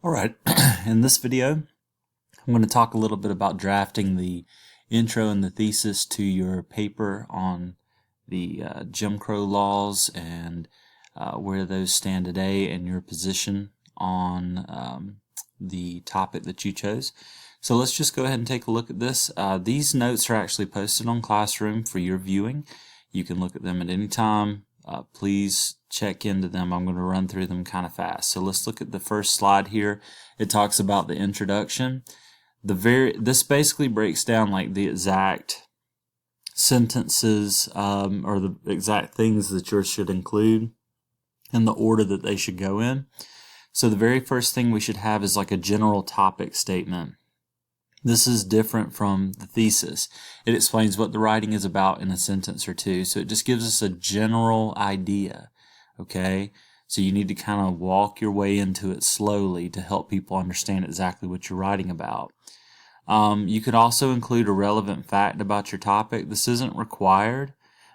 Alright, in this video I'm going to talk a little bit about drafting the intro and the thesis to your paper on the Jim Crow laws and where those stand today and your position on the topic that you chose. So let's just go ahead and take a look at this. These notes are actually posted on Classroom for your viewing. You can look at them at any time. Please check into them. I'm going to run through them kind of fast. So let's look at the first slide here. It talks about the introduction. This basically breaks down like the exact sentences or the exact things that yours should include and the order that they should go in. So the very first thing we should have is like a general topic statement. This is different from the thesis. It explains what the writing is about in a sentence or two. So it just gives us a general idea, okay? So you need to kind of walk your way into it slowly to help people understand exactly what you're writing about. You could also include a relevant fact about your topic. This isn't required,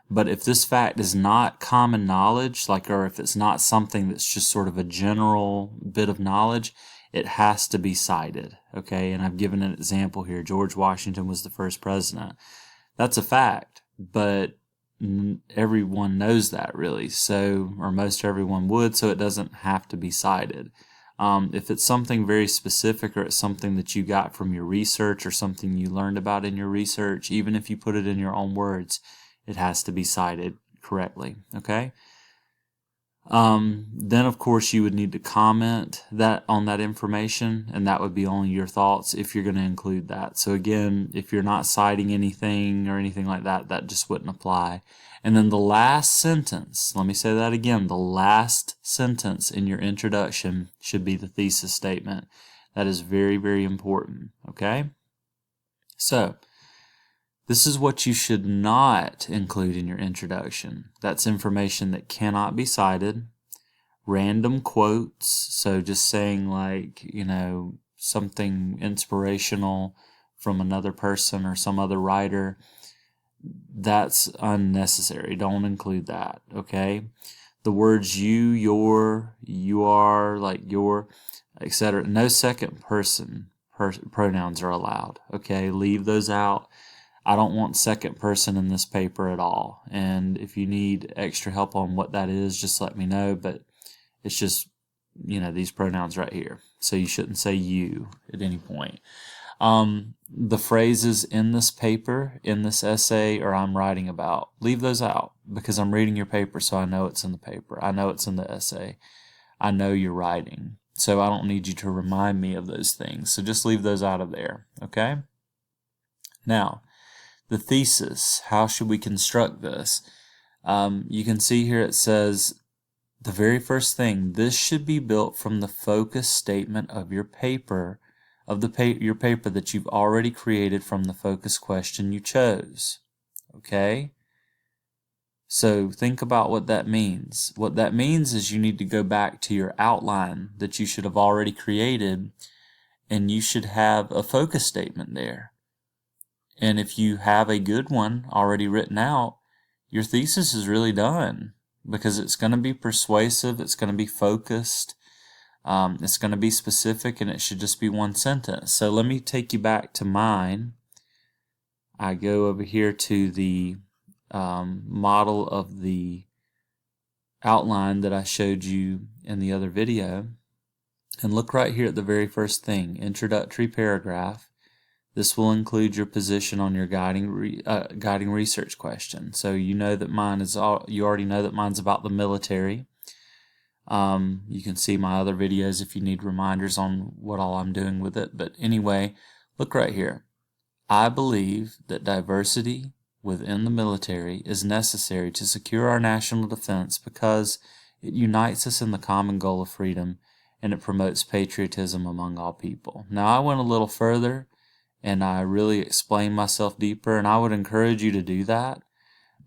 but if this fact is not common knowledge, or if it's not something that's just sort of a general bit of knowledge, it has to be cited, okay? And I've given an example here. George Washington was the first president. That's a fact, but everyone knows that really, so, or most everyone would, so it doesn't have to be cited. If it's something very specific or it's something that you got from your research or something you learned about in your research, even if you put it in your own words, it has to be cited correctly, okay? Then of course you would need to comment on that information, and that would be only your thoughts if you're going to include that. So again, if you're not citing anything or anything like that, that just wouldn't apply. And then the last sentence, let me say that again, the last sentence in your introduction should be the thesis statement. That is very, very important, okay? So this is what you should not include in your introduction. That's information that cannot be cited. Random quotes, so just saying like, something inspirational from another person or some other writer, that's unnecessary. Don't include that, okay? The words you, your, you are, like your, etc. No second person pronouns are allowed, okay? Leave those out. I don't want second person in this paper at all. And if you need extra help on what that is, just let me know. But it's just, these pronouns right here. So you shouldn't say you at any point. The phrases in this paper, in this essay, or I'm writing about, leave those out because I'm reading your paper, so I know it's in the paper. I know it's in the essay. I know you're writing. So I don't need you to remind me of those things. So just leave those out of there, okay? Now, the thesis, how should we construct this? You can see here it says, the very first thing, this should be built from the focus statement of your paper, your paper that you've already created from the focus question you chose. Okay? So think about what that means. What that means is you need to go back to your outline that you should have already created, and you should have a focus statement there. And if you have a good one already written out, your thesis is really done because it's going to be persuasive, it's going to be focused, it's going to be specific, and it should just be one sentence. So let me take you back to mine. I go over here to the model of the outline that I showed you in the other video, and look right here at the very first thing, introductory paragraph. This will include your position on your guiding research question. So you know that you already know that mine's about the military. You can see my other videos if you need reminders on what all I'm doing with it. But anyway, look right here. I believe that diversity within the military is necessary to secure our national defense because it unites us in the common goal of freedom and it promotes patriotism among all people. Now I went a little further and I really explain myself deeper, and I would encourage you to do that.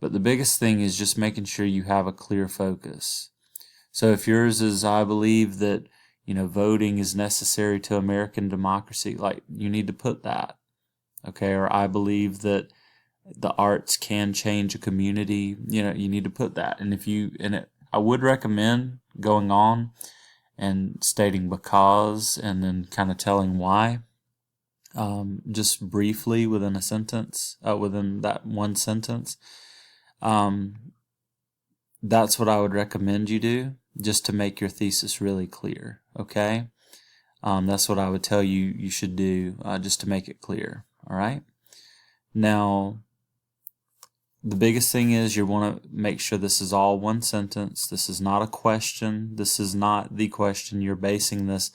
But the biggest thing is just making sure you have a clear focus. So if yours is, I believe that, voting is necessary to American democracy, like you need to put that, okay? Or I believe that the arts can change a community, you need to put that. And I would recommend going on and stating because and then kind of telling why, just briefly within a sentence, within that one sentence. That's what I would recommend you do, just to make your thesis really clear, okay? That's what I would tell you you should do, just to make it clear, all right? Now, the biggest thing is you want to make sure this is all one sentence. This is not a question. This is not the question. You're basing this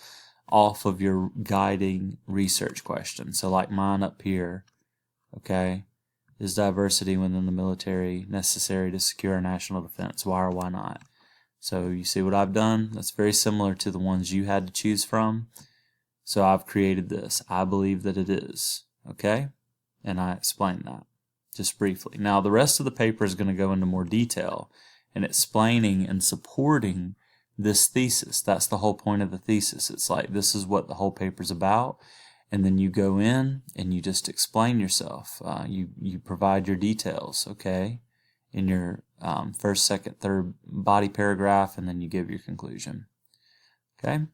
off of your guiding research question. So like mine up here, okay, is diversity within the military necessary to secure our national defense? Why or why not? So you see what I've done? That's very similar to the ones you had to choose from. So I've created this. I believe that it is, okay? And I explained that just briefly. Now the rest of the paper is going to go into more detail and explaining and supporting this thesis. That's the whole point of the thesis. It's like this is what the whole paper's about, and then you go in and you just explain yourself. You provide your details, okay, in your first, second, third body paragraph, and then you give your conclusion. Okay,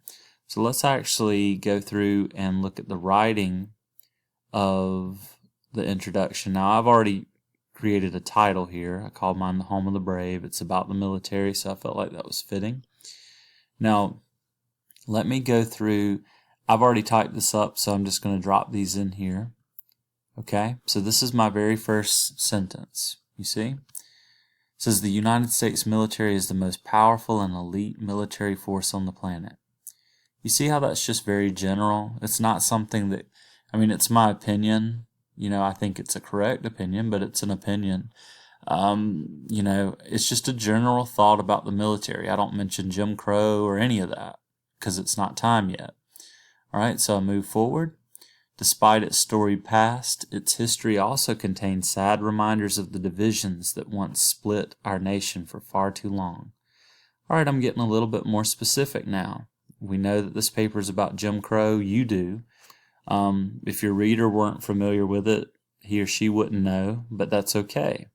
so let's actually go through and look at the writing of the introduction. Now I've already created a title here. I called mine The Home of the Brave. It's about the military, so I felt like that was fitting. Now let me go through. I've already typed this up, so I'm just going to drop these in here. Okay, so this is my very first sentence. You see? It says the United States military is the most powerful and elite military force on the planet. You see how that's just very general? It's not something that, I mean, it's my opinion. You know, I think it's a correct opinion, but it's an opinion. You know, it's just a general thought about the military. I don't mention Jim Crow or any of that because it's not time yet. All right, so I move forward. Despite its storied past, its history also contains sad reminders of the divisions that once split our nation for far too long. All right, I'm getting a little bit more specific now. We know that this paper is about Jim Crow. You do. If your reader weren't familiar with it, he or she wouldn't know, but that's okay.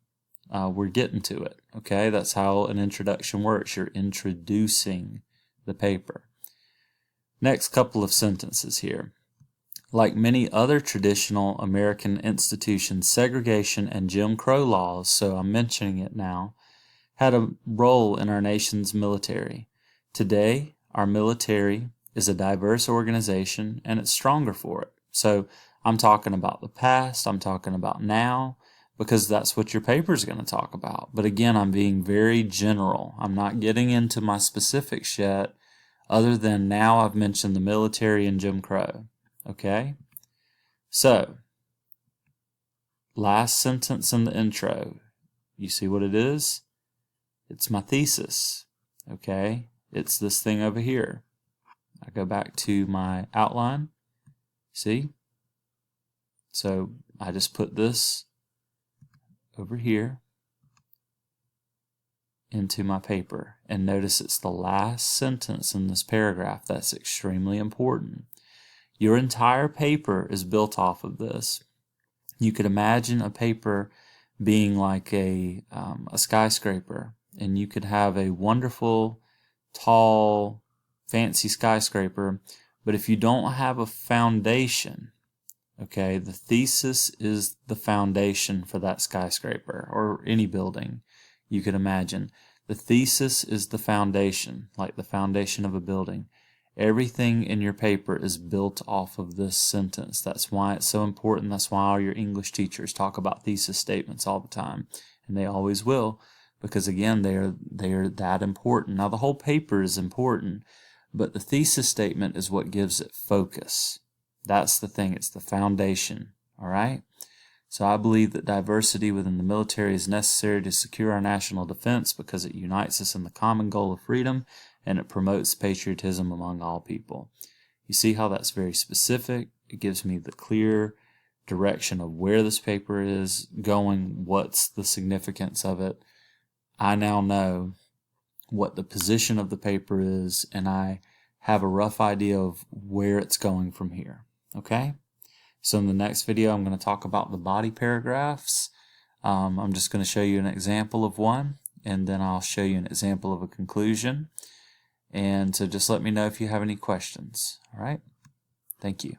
We're getting to it, okay? That's how an introduction works. You're introducing the paper. Next couple of sentences here. Like many other traditional American institutions, segregation and Jim Crow laws, so I'm mentioning it now, had a role in our nation's military. Today, our military is a diverse organization and it's stronger for it. So I'm talking about the past, I'm talking about now, because that's what your paper is going to talk about. But again, I'm being very general. I'm not getting into my specifics yet, other than now I've mentioned the military and Jim Crow. Okay? So, last sentence in the intro. You see what it is? It's my thesis. Okay? It's this thing over here. I go back to my outline. See? So I just put this over here into my paper. And notice it's the last sentence in this paragraph. That's extremely important. Your entire paper is built off of this. You could imagine a paper being like a skyscraper, and you could have a wonderful, tall, fancy skyscraper, but if you don't have a foundation, okay, the thesis is the foundation for that skyscraper or any building you could imagine. The thesis is the foundation, like the foundation of a building. Everything in your paper is built off of this sentence. That's why it's so important. That's why all your English teachers talk about thesis statements all the time, and they always will, because again, they are that important. Now, the whole paper is important, but the thesis statement is what gives it focus. That's the thing. It's the foundation. All right? So I believe that diversity within the military is necessary to secure our national defense because it unites us in the common goal of freedom and it promotes patriotism among all people. You see how that's very specific? It gives me the clear direction of where this paper is going, what's the significance of it. I now know what the position of the paper is, and I have a rough idea of where it's going from here. Okay? So in the next video, I'm going to talk about the body paragraphs. I'm just going to show you an example of one, and then I'll show you an example of a conclusion. And so just let me know if you have any questions. All right? Thank you.